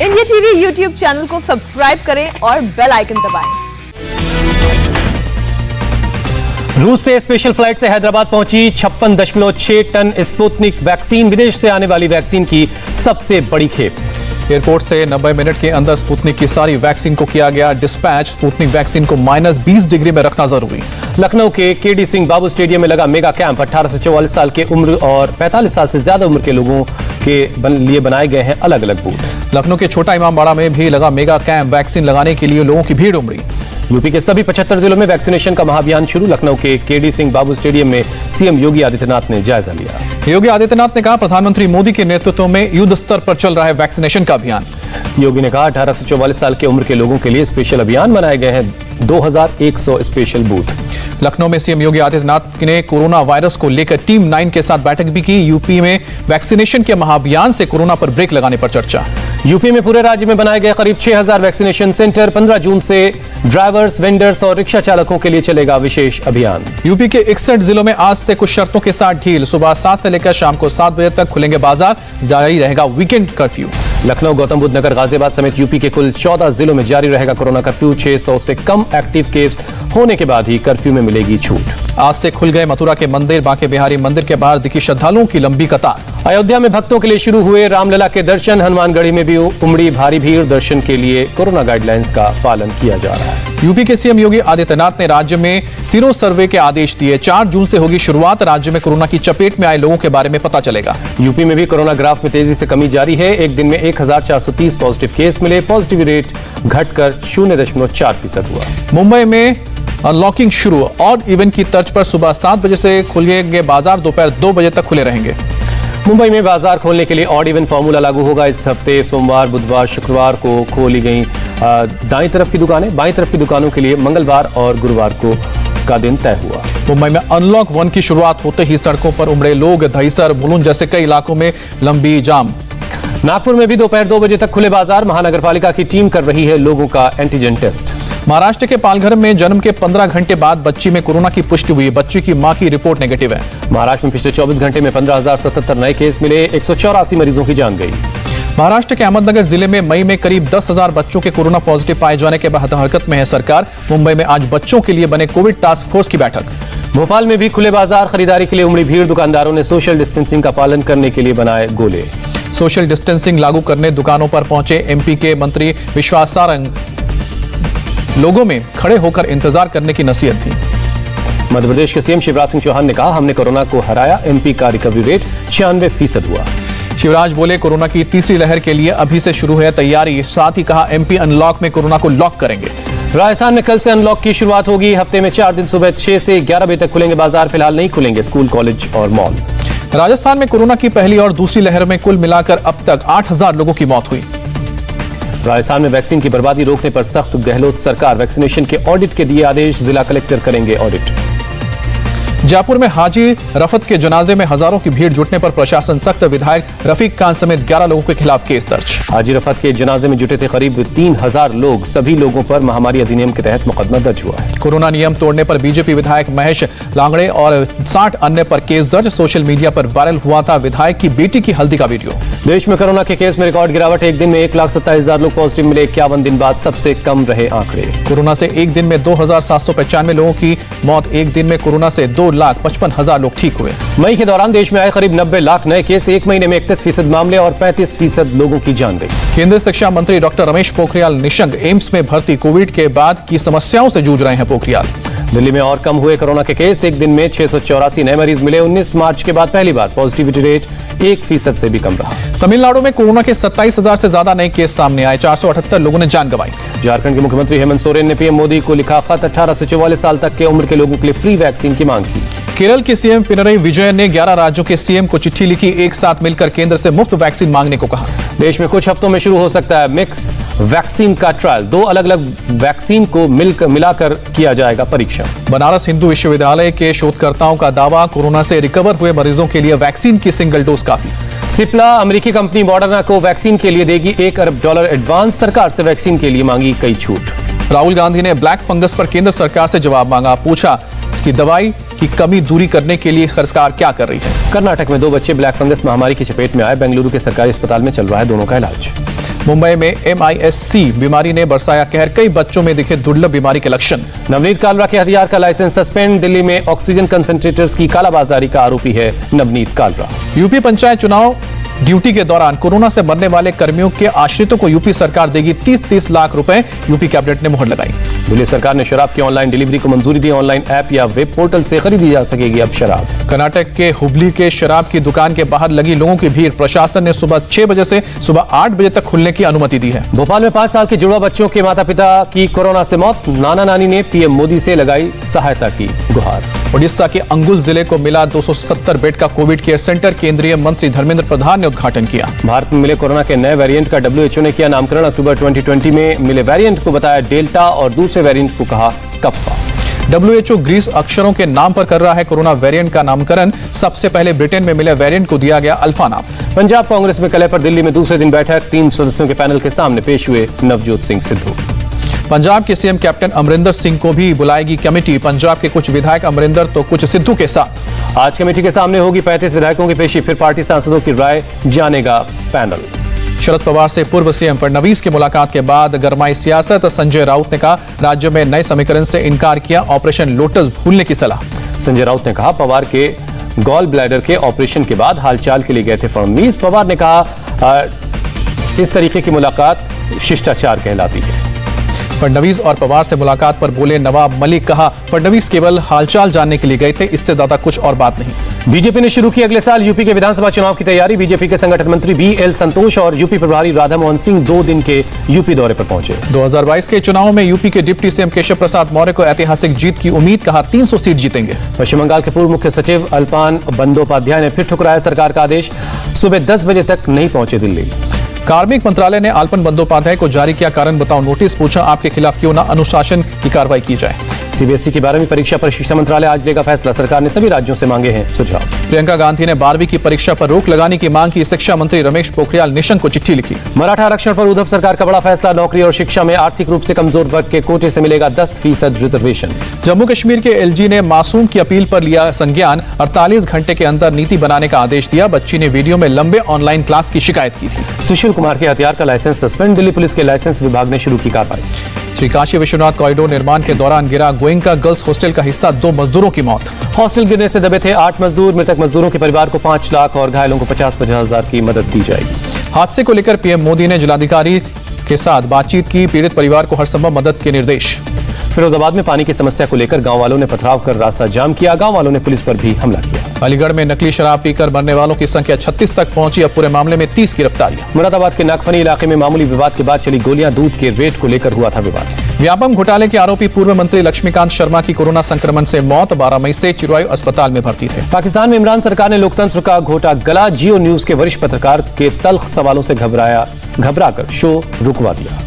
India TV YouTube channel को subscribe करें और बेल आइकन दबाएं। रूस से स्पेशल फ्लाइट से हैदराबाद पहुंची 56.6 टन स्पुतनिक वैक्सीन, विदेश से आने वाली वैक्सीन की सबसे बड़ी खेप। एयरपोर्ट से 90 मिनट के अंदर स्पुतनिक की सारी वैक्सीन को किया गया डिस्पैच। स्पुतनिक वैक्सीन को -20 डिग्री में रखना जरूरी। लखनऊ के केडी सिंह बाबू स्टेडियम में लगा मेगा कैंप 18 से 44 साल के उम्र और 45 साल से ज्यादा उम्र के लोगों के लिए बनाए गए हैं अलग अलग बूथ। लखनऊ के छोटा इमामबाड़ा में भी लगा मेगा कैंप, वैक्सीन लगाने के लिए लोगों की भीड़ उमड़ी। यूपी के सभी 75 जिलों में वैक्सीनेशन का महाअभियान शुरू। लखनऊ के केडी सिंह बाबू स्टेडियम में सीएम योगी आदित्यनाथ ने जायजा लिया। योगी आदित्यनाथ ने कहा, प्रधानमंत्री मोदी के नेतृत्व में युद्ध स्तर पर चल रहा है वैक्सीनेशन का अभियान। योगी ने कहा, 18 से 44 साल के उम्र के लोगों के लिए स्पेशल अभियान बनाए गए हैं 2100 स्पेशल बूथ। लखनऊ में सीएम योगी आदित्यनाथ ने कोरोना वायरस को लेकर टीम 9 के साथ बैठक भी की। यूपी में वैक्सीनेशन के महाअभियान से कोरोना पर ब्रेक लगाने पर चर्चा। यूपी में पूरे राज्य में बनाए गए करीब 6000 वैक्सीनेशन सेंटर। 15 जून से ड्राइवर्स, वेंडर्स और रिक्शा चालकों के लिए चलेगा विशेष अभियान। यूपी के 61 जिलों में आज से कुछ शर्तों के साथ ढील। सुबह 7 से लेकर शाम को 7 बजे तक खुलेंगे बाजार, जारी रहेगा वीकेंड कर्फ्यू। लखनऊ, गौतम बुद्ध नगर, गाजियाबाद समेत यूपी के कुल 14 जिलों में जारी रहेगा कोरोना कर्फ्यू। 600 से कम एक्टिव केस होने के बाद ही कर्फ्यू में मिलेगी छूट। आज से खुल गए मथुरा के मंदिर। बांके बिहारी मंदिर के बाहर दिखी श्रद्धालुओं की लंबी कतार। अयोध्या में भक्तों के लिए शुरू हुए रामलला के दर्शन। हनुमानगढ़ी में भी उमड़ी भारी भीड़। दर्शन के लिए कोरोना गाइडलाइंस का पालन किया जा रहा है। यूपी के सीएम योगी आदित्यनाथ ने राज्य में सीरो सर्वे के आदेश दिए। 4 जून से होगी शुरुआत। राज्य में कोरोना की चपेट में आए लोगों के बारे में पता चलेगा। यूपी में भी कोरोना ग्राफ में तेजी से कमी जारी है। एक दिन में 1430 पॉजिटिव केस मिले। पॉजिटिव रेट घटकर 0.4% हुआ। मुंबई में अनलॉकिंग शुरू। ऑड इवन की तर्ज पर सुबह 7 बजे से खुलेंगे बाजार, दोपहर 2 बजे तक खुले रहेंगे। मुंबई में बाजार खोलने के लिए ऑड इवन फॉर्मूला लागू होगा। इस हफ्ते सोमवार, बुधवार, शुक्रवार को खोली गई दाईं तरफ की दुकानें। बाईं तरफ की दुकानों के लिए मंगलवार और गुरुवार को का दिन तय हुआ। मुंबई में अनलॉक 1 की शुरुआत होते ही सड़कों पर उमड़े लोग। दहीसर, मुलुंड जैसे कई इलाकों में लंबी जाम। नागपुर में भी दोपहर 2 बजे तक खुले बाजार। महानगर पालिका की टीम कर रही है लोगों का एंटीजन टेस्ट। महाराष्ट्र के पालघर में जन्म के 15 घंटे बाद बच्ची में कोरोना की पुष्टि हुई। बच्ची की मां की रिपोर्ट नेगेटिव है। महाराष्ट्र में पिछले 24 घंटे में 15,077 नए केस मिले। 184 मरीजों की जान गई। महाराष्ट्र के अहमदनगर जिले में मई में करीब 10,000 बच्चों के कोरोना पॉजिटिव पाए जाने के बाद हरकत में है सरकार। मुंबई में आज बच्चों के लिए बने कोविड टास्क फोर्स की बैठक। भोपाल में भी खुले बाजार। खरीदारी के लिए उमड़ी भीड़। दुकानदारों ने सोशल डिस्टेंसिंग का पालन करने के लिए बनाए गोले। सोशल डिस्टेंसिंग लागू करने दुकानों पर पहुंचे एमपी के मंत्री विश्वास सारंग। लोगों में खड़े होकर इंतजार करने की नसीहत दी। मध्य प्रदेश के सीएम शिवराज सिंह चौहान ने कहा, हमने कोरोना को हराया। एमपी का रिकवरी रेट 96% हुआ। शिवराज बोले, कोरोना की तीसरी लहर के लिए अभी से शुरू है तैयारी। साथ ही कहा, एमपी अनलॉक में कोरोना को लॉक करेंगे। राजस्थान में कल से अनलॉक की शुरुआत होगी। हफ्ते में 4 दिन सुबह 6 से 11 बजे तक खुलेंगे बाजार। फिलहाल नहीं खुलेंगे स्कूल, कॉलेज और मॉल। राजस्थान में कोरोना की पहली और दूसरी लहर में कुल मिलाकर अब तक 8000 लोगों की मौत हुई। राजस्थान में वैक्सीन की बर्बादी रोकने पर सख्त। गहलोत सरकार वैक्सीनेशन के ऑडिट के दिए आदेश। जिला कलेक्टर करेंगे ऑडिट। जयपुर में हाजी रफत के जनाजे में हजारों की भीड़ जुटने पर प्रशासन सख्त। विधायक रफीक खान समेत 11 लोगों के खिलाफ केस दर्ज। हाजी रफत के जनाजे में जुटे थे करीब 3000 लोग। सभी लोगों पर महामारी अधिनियम के तहत मुकदमा दर्ज हुआ है। कोरोना नियम तोड़ने पर बीजेपी विधायक महेश लांगड़े और 60 अन्य पर केस दर्ज। सोशल मीडिया पर वायरल हुआ था विधायक की बेटी की हल्दी का वीडियो। देश में कोरोना के केस में रिकॉर्ड गिरावट। एक दिन में 1,27,000 लोग पॉजिटिव मिले। 51 दिन बाद सबसे कम रहे आंकड़े। कोरोना से एक दिन में 2795 लोगों की मौत। एक दिन में कोरोना से 2,55,000 लोग ठीक हुए। मई के दौरान देश में आए करीब 90 लाख नए केस। एक महीने में 31% मामले और 35% लोगों की जान गई। केंद्रीय शिक्षा मंत्री डॉक्टर रमेश पोखरियाल निशंक एम्स में भर्ती। कोविड के बाद की समस्याओं से जूझ रहे हैं पोखरियाल। दिल्ली में और कम हुए कोरोना के केस। एक दिन में 684 नए मरीज मिले। 19 मार्च के बाद पहली बार पॉजिटिविटी रेट 1% से भी कम रहा। तमिलनाडु में कोरोना के 27,000 से ज्यादा नए केस सामने आए। 478 लोगों ने जान गंवाई। झारखंड के मुख्यमंत्री हेमंत सोरेन ने पीएम मोदी को लिखा खत। 18 से 44 साल तक के उम्र के लोगों के लिए फ्री वैक्सीन की मांग की। केरल के सीएम पिनरई विजयन ने 11 राज्यों के सीएम को चिट्ठी लिखी। एक साथ मिलकर केंद्र से मुफ्त वैक्सीन मांगने को कहा। देश में कुछ हफ्तों में शुरू हो सकता है मिक्स वैक्सीन का ट्रायल। 2 अलग अलग वैक्सीन को मिलाकर किया जाएगा परीक्षण। बनारस हिंदू विश्वविद्यालय के शोधकर्ताओं का दावा, कोरोना से रिकवर हुए मरीजों के लिए वैक्सीन की सिंगल डोज काफी। सिप्ला अमेरिकी कंपनी मॉडर्ना को वैक्सीन के लिए देगी $1 अरब एडवांस। सरकार से वैक्सीन के लिए मांगी कई छूट। राहुल गांधी ने ब्लैक फंगस पर केंद्र सरकार से जवाब मांगा। पूछा, इसकी दवाई की कमी दूरी करने के लिए सरकार क्या कर रही है। कर्नाटक में 2 बच्चे ब्लैक फंगस महामारी की चपेट में आए। बेंगलुरु के सरकारी अस्पताल में चल रहा है दोनों का इलाज। मुंबई में MIS-C बीमारी ने बरसाया कहर, कई बच्चों में दिखे दुर्लभ बीमारी के लक्षण। नवनीत कालरा के हथियार का लाइसेंस सस्पेंड, दिल्ली में ऑक्सीजन कंसंट्रेटर्स की कालाबाजारी का आरोपी है नवनीत कालरा। यूपी पंचायत चुनाव ड्यूटी के दौरान कोरोना से मरने वाले कर्मियों के आश्रितों को यूपी सरकार देगी 30-30 लाख रुपए, यूपी कैबिनेट ने मुहर लगाई। दिल्ली सरकार ने शराब की ऑनलाइन डिलीवरी को मंजूरी दी, ऑनलाइन ऐप या वेब पोर्टल से खरीदी जा सकेगी अब शराब। कर्नाटक के हुबली के शराब की दुकान के बाहर लगी लोगों की भीड़, प्रशासन ने सुबह 6 बजे से सुबह 8 बजे तक खुलने की अनुमति दी है। भोपाल में 5 साल के जुड़वा बच्चों के माता पिता की कोरोना से मौत, नाना नानी ने पीएम मोदी से लगाई सहायता की गुहार। उड़ीसा के अंगुल जिले को मिला 270 बेड का कोविड केयर सेंटर, केंद्रीय मंत्री धर्मेंद्र प्रधान ने उद्घाटन किया। भारत में मिले कोरोना के नए वेरिएंट का WHO ने किया नामकरण, अक्टूबर 2020 में मिले वेरिएंट को बताया डेल्टा और दूसरे वेरिएंट को कहा कप्पा। WHO ग्रीस अक्षरों के नाम पर कर रहा है कोरोना वेरिएंट का नामकरण, सबसे पहले ब्रिटेन में मिले वेरिएंट को दिया गया अल्फा नाम। पंजाब कांग्रेस में कलह पर दिल्ली में दूसरे दिन बैठक, 3 सदस्यों के पैनल के सामने पेश हुए नवजोत सिंह सिद्धू। पंजाब के सीएम कैप्टन अमरिंदर सिंह को भी बुलाएगी कमेटी, पंजाब के कुछ विधायक अमरिंदर तो कुछ सिद्धू के साथ। आज कमेटी के सामने होगी 35 विधायकों की पेशी, फिर पार्टी सांसदों की राय जानेगा पैनल। शरद पवार से पूर्व सीएम फडणवीस की मुलाकात के बाद गरमाई सियासत, संजय राउत ने कहा राज्य में नए समीकरण से इनकार किया, ऑपरेशन लोटस भूलने की सलाह। संजय राउत ने कहा पवार के गॉल ब्लैडर के ऑपरेशन के बाद हालचाल के लिए गए थे फडणवीस। पवार ने कहा इस तरीके की मुलाकात शिष्टाचार कहलाती है। फडणवीस और पवार से मुलाकात पर बोले नवाब मलिक, कहा फडणवीस केवल हालचाल जानने के लिए गए थे, इससे ज्यादा कुछ और बात नहीं। बीजेपी ने शुरू की अगले साल यूपी के विधानसभा चुनाव की तैयारी, बीजेपी के संगठन मंत्री BL संतोष और यूपी प्रभारी राधा मोहन सिंह 2 दिन के यूपी दौरे पर पहुंचे। 2022 के चुनाव में यूपी के डिप्टी सीएम केशव प्रसाद मौर्य को ऐतिहासिक जीत की उम्मीद, कहा 300 सीट जीतेंगे। पश्चिम बंगाल के पूर्व मुख्य सचिव अल्पान बंदोपाध्याय ने फिर ठुकराया सरकार का आदेश, सुबह 10 बजे तक नहीं पहुंचे दिल्ली। कार्मिक मंत्रालय ने अल्पन बंदोपाध्याय को जारी किया कारण बताओ नोटिस, पूछा आपके खिलाफ क्यों ना अनुशासन की कार्रवाई की जाए। CBSE की 12वीं परीक्षा पर शिक्षा मंत्रालय आज लेगा फैसला, सरकार ने सभी राज्यों से मांगे हैं सुझाव। प्रियंका गांधी ने 12वीं की परीक्षा पर रोक लगाने की मांग की, शिक्षा मंत्री रमेश पोखरियाल निशंक को चिट्ठी लिखी। मराठा आरक्षण पर उद्धव सरकार का बड़ा फैसला, नौकरी और शिक्षा में आर्थिक रूप से कमजोर वर्ग के कोटे से मिलेगा 10% रिजर्वेशन। जम्मू कश्मीर के LG ने मासूम की अपील पर लिया संज्ञान, 48 घंटे के अंदर नीति बनाने का आदेश दिया, बच्ची ने वीडियो में लंबे ऑनलाइन क्लास की शिकायत की थी। सुशील कुमार के हथियार का लाइसेंस सस्पेंड, दिल्ली पुलिस के लाइसेंस विभाग ने शुरू की कार्रवाई। श्री काशी विश्वनाथ कॉरिडोर निर्माण के दौरान गिरा गोयनका गर्ल्स हॉस्टल का हिस्सा, 2 मजदूरों की मौत। हॉस्टल गिरने से दबे थे 8 मजदूर, मृतक मजदूरों के परिवार को 5 लाख और घायलों को 50-50 हजार की मदद दी जाएगी। हादसे को लेकर पीएम मोदी ने जिलाधिकारी के साथ बातचीत की, पीड़ित परिवार को हर संभव मदद के निर्देश। फिरोजाबाद में पानी की समस्या को लेकर गांव वालों ने पथराव कर रास्ता जाम किया, गांव वालों ने पुलिस पर भी हमला किया। अलीगढ़ में नकली शराब पीकर मरने वालों की संख्या 36 तक पहुंची, अब पूरे मामले में 30 गिरफ्तारियां। मुरादाबाद के नागफनी इलाके में मामूली विवाद के बाद चली गोलियां, दूध के रेट को लेकर हुआ था विवाद। व्यापम घोटाले के आरोपी पूर्व मंत्री लक्ष्मीकांत शर्मा की कोरोना संक्रमण से मौत, 12 मई से चिरवायु अस्पताल में भर्ती थे। पाकिस्तान में इमरान सरकार ने लोकतंत्र का घोटा गला, जियो न्यूज के वरिष्ठ पत्रकार के तल्ख सवालों से घबराकर शो रुकवा दिया।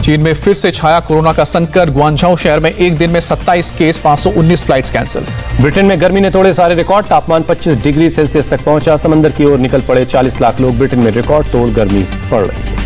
चीन में फिर से छाया कोरोना का संकट, ग्वांझाओ शहर में एक दिन में 27 केस, 519 फ्लाइट्स कैंसिल। ब्रिटेन में गर्मी ने तोड़े सारे रिकॉर्ड, तापमान 25 डिग्री सेल्सियस तक पहुंचा, समंदर की ओर निकल पड़े 40 लाख लोग, ब्रिटेन में रिकॉर्ड तोड़ गर्मी पड़ रही है।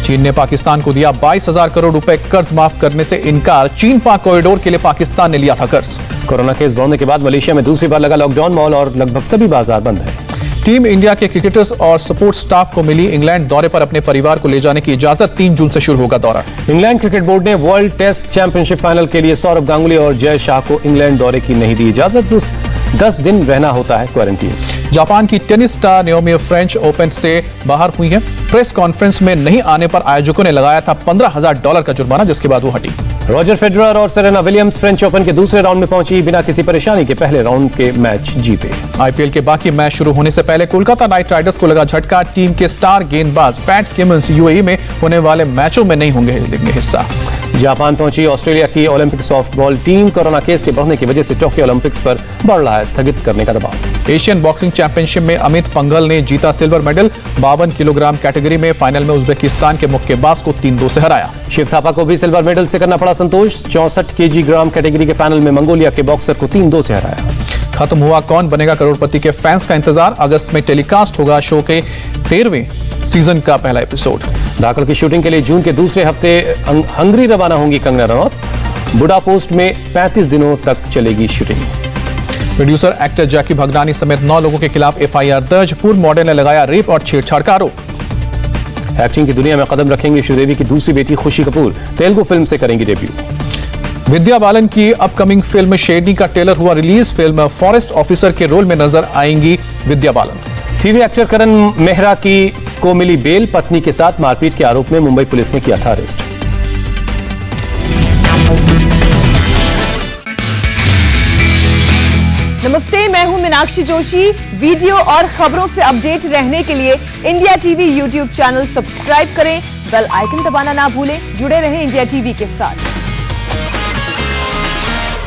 चीन ने पाकिस्तान को दिया 22,000 करोड़ रुपए कर्ज माफ करने से इनकार, चीन पाक कॉरिडोर के लिए पाकिस्तान ने लिया था कर्ज। कोरोना केस बढ़ने के बाद मलेशिया में दूसरी बार लगा लॉकडाउन, मॉल और लगभग सभी बाजार बंद है। टीम इंडिया के क्रिकेटर्स और सपोर्ट स्टाफ को मिली इंग्लैंड दौरे पर अपने परिवार को ले जाने की इजाजत, 3 जून से शुरू होगा दौरा। इंग्लैंड क्रिकेट बोर्ड ने वर्ल्ड टेस्ट चैंपियनशिप फाइनल के लिए सौरव गांगुली और जय शाह को इंग्लैंड दौरे की नहीं दी इजाजत, 10 दिन रहना होता है क्वारंटीन। जापान की tennis star Naomi French open से बाहर हुई है, प्रेस कॉन्फ्रेंस में नहीं आने पर आयोजकों ने लगाया था $15,000 का जुर्माना, जिसके बाद वो हटी। रॉजर फेडरर और सेरेना विलियम्स फ्रेंच ओपन के दूसरे राउंड में पहुंची, बिना किसी परेशानी के पहले राउंड के मैच जीते। IPL के बाकी मैच शुरू होने से पहले कोलकाता नाइट राइडर्स को लगा झटका, टीम के स्टार गेंदबाज पैट कमिंस UAE में होने वाले मैचों में नहीं होंगे हिस्सा। जापान पहुंची ऑस्ट्रेलिया की Olympic softball team, corona case के बढ़ने की वजह से टोक्यो ओलंपिक्स पर बढ़ रहा है स्थगित करने का दबाव। एशियन बॉक्सिंग चैंपियनशिप में अमित पंघल ने जीता सिल्वर मेडल, 52 किलोग्राम कैटेगरी में फाइनल में उज्बेकिस्तान के मुक्केबाज को 3-2 से हराया। शिव थापा को भी सिल्वर मेडल से करना पड़ा संतोष, 64 किलोग्राम कैटेगरी के फाइनल में मंगोलिया के बॉक्सर को 3-2 से हराया। खत्म हुआ कौन बनेगा करोड़पति के फैंस का इंतजार, अगस्त में टेलीकास्ट होगा शो के 13वें सीजन का पहला एपिसोड। दाखिल की शूटिंग के लिए जून के दूसरे हफ्ते हंगरी रवाना होंगी कंगना रनौत, बुडापोस्ट में 35 दिनों तक चलेगी शूटिंग। प्रोड्यूसर एक्टर जैकी भगनानी समेत 9 लोगों के खिलाफ FIR दर्ज, पूर्व मॉडल ने लगाया रेप और छेड़छाड़ का आरोप। एक्टिंग की दुनिया में कदम रखेंगी श्रीदेवी की दूसरी बेटी खुशी कपूर, तेलुगु फिल्म से करेंगी डेब्यू। विद्या बालन की अपकमिंग फिल्म शेरनी का ट्रेलर हुआ रिलीज। फिल्म फॉरेस्ट ऑफिसर के रोल में नजर आएंगी विद्या बालन। टीवी एक्टर करण मेहरा को मिली बेल, पत्नी के साथ मारपीट के आरोप में मुंबई पुलिस ने किया था अरेस्ट। नमस्ते, मैं हूं मीनाक्षी जोशी। वीडियो और खबरों से अपडेट रहने के लिए India TV YouTube channel subscribe करें, बेल आइकन दबाना ना भूलें। जुड़े रहें इंडिया टीवी के साथ।